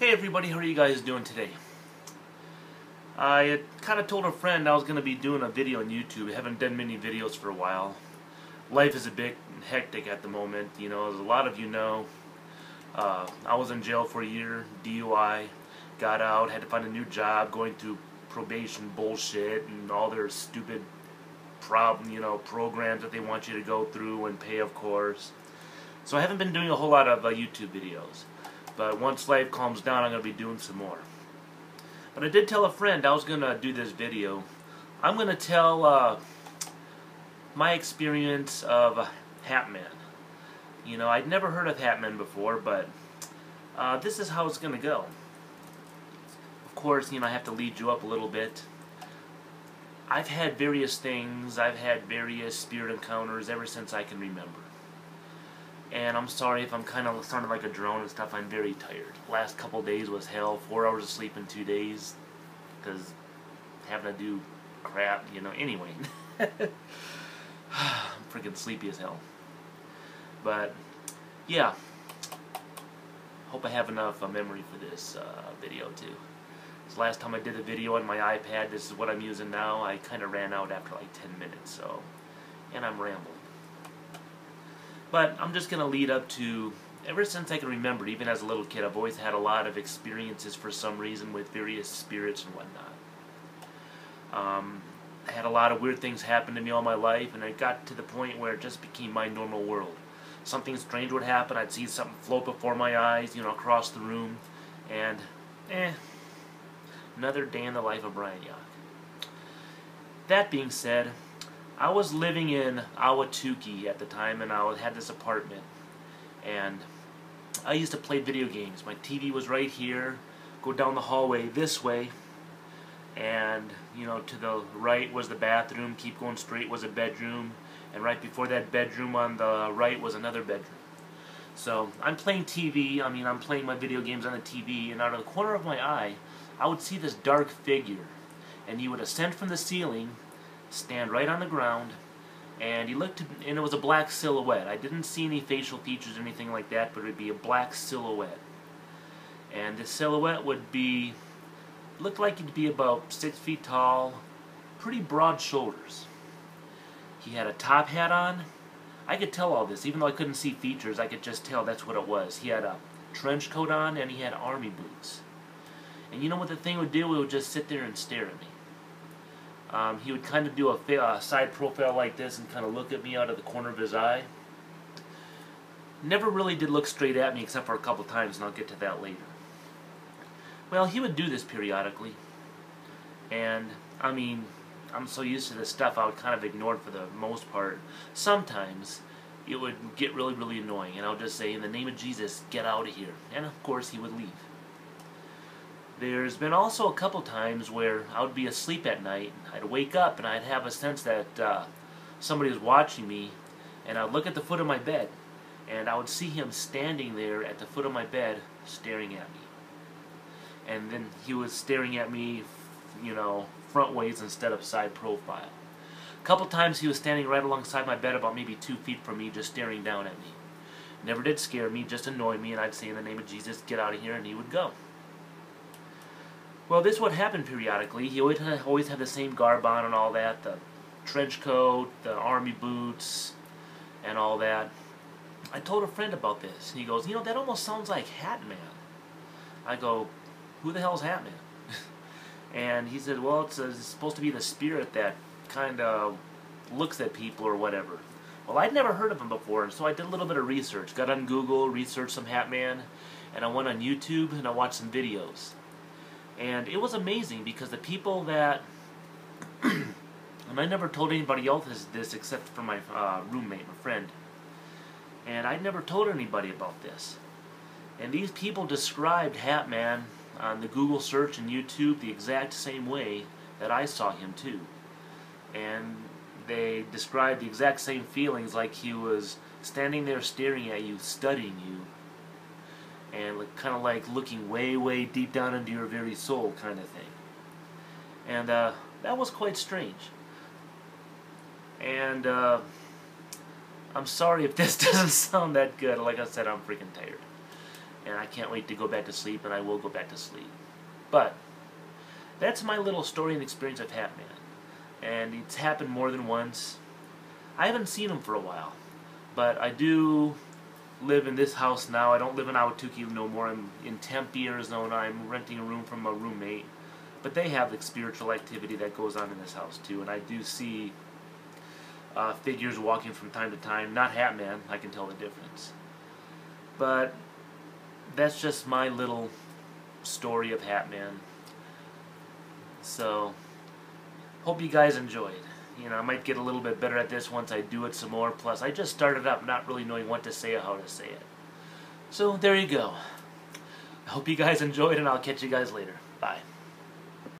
Hey everybody, how are you guys doing today? I had kind of told a friend I was going to be doing a video on YouTube. I haven't done many videos for a while. Life is a bit hectic at the moment. You know, as a lot of you know, I was in jail for a year, DUI, got out, had to find a new job, going through probation bullshit and all their stupid programs that they want you to go through and pay, of course. So I haven't been doing a whole lot of YouTube videos. But once life calms down, I'm going to be doing some more. But I did tell a friend I was going to do this video. I'm going to tell my experience of Hatman. You know, I'd never heard of Hatman before, but this is how it's going to go. Of course, you know, I have to lead you up a little bit. I've had various things. I've had various spirit encounters ever since I can remember. And I'm sorry if I'm kind of sounding like a drone and stuff. I'm very tired. Last couple days was hell. 4 hours of sleep in 2 days. Because having to do crap, you know. Anyway. I'm freaking sleepy as hell. But, yeah. Hope I have enough memory for this video, too. This last time I did a video on my iPad, this is what I'm using now. I kind of ran out after like 10 minutes, so. And I'm rambling. But I'm just going to lead up to, ever since I can remember, even as a little kid, I've always had a lot of experiences for some reason with various spirits and whatnot. I had a lot of weird things happen to me all my life, and it got to the point where it just became my normal world. Something strange would happen, I'd see something float before my eyes, you know, across the room, and, another day in the life of Brian Yock. That being said, I was living in Ahwatukee at the time, and I had this apartment, and I used to play video games. My TV was right here, go down the hallway this way, and, you know, to the right was the bathroom, keep going straight was a bedroom, and right before that bedroom on the right was another bedroom. So, I'm playing TV, I'm playing my video games on the TV, and out of the corner of my eye, I would see this dark figure, and he would ascend from the ceiling, stand right on the ground, and he looked, and it was a black silhouette. I didn't see any facial features or anything like that, but it would be a black silhouette. And the silhouette would be, looked like he'd be about 6 feet tall, pretty broad shoulders. He had a top hat on. I could tell all this, even though I couldn't see features, I could just tell that's what it was. He had a trench coat on, and he had army boots. And you know what the thing would do? It would just sit there and stare at me. He would kind of do a side profile like this and kind of look at me out of the corner of his eye. Never really did look straight at me except for a couple times, and I'll get to that later. Well, he would do this periodically. And, I'm so used to this stuff I would kind of ignore it for the most part. Sometimes it would get really, really annoying, and I would just say, in the name of Jesus, get out of here. And of course he would leave. There's been also a couple times where I would be asleep at night, I'd wake up and I'd have a sense that somebody was watching me, and I'd look at the foot of my bed, and I would see him standing there at the foot of my bed staring at me. And then he was staring at me, you know, front ways instead of side profile. A couple times he was standing right alongside my bed about maybe 2 feet from me, just staring down at me. Never did scare me, just annoyed me, and I'd say, in the name of Jesus, get out of here, and he would go. Well, this would happen periodically. He always had the same garb on and all that, the trench coat, the army boots, and all that. I told a friend about this. He goes, you know, that almost sounds like Hatman. I go, who the hell's Hatman? And he said, well, it's supposed to be the spirit that kind of looks at people or whatever. Well, I'd never heard of him before, and so I did a little bit of research. Got on Google, researched some Hatman, and I went on YouTube and I watched some videos. And it was amazing because the people that, and I never told anybody else this except for my roommate, my friend. And I never told anybody about this. And these people described Hatman on the Google search and YouTube the exact same way that I saw him too. And they described the exact same feelings, like he was standing there staring at you, studying you. And kind of like looking way, way deep down into your very soul kind of thing. And that was quite strange. And I'm sorry if this doesn't sound that good. Like I said, I'm freaking tired. and I can't wait to go back to sleep, and I will go back to sleep. But that's my little story and experience of Hat Man, and it's happened more than once. I haven't seen him for a while, but I do live in this house now. I don't live in Ahwatukee no more. I'm in Tempe, Arizona. I'm renting a room from a roommate, but they have the spiritual activity that goes on in this house too, and I do see figures walking from time to time. Not Hat Man, I can tell the difference. But that's just my little story of Hat Man. So, hope you guys enjoyed. I might get a little bit better at this once I do it some more. Plus, I just started up not really knowing what to say or how to say it. So, there you go. I hope you guys enjoyed, and I'll catch you guys later. Bye.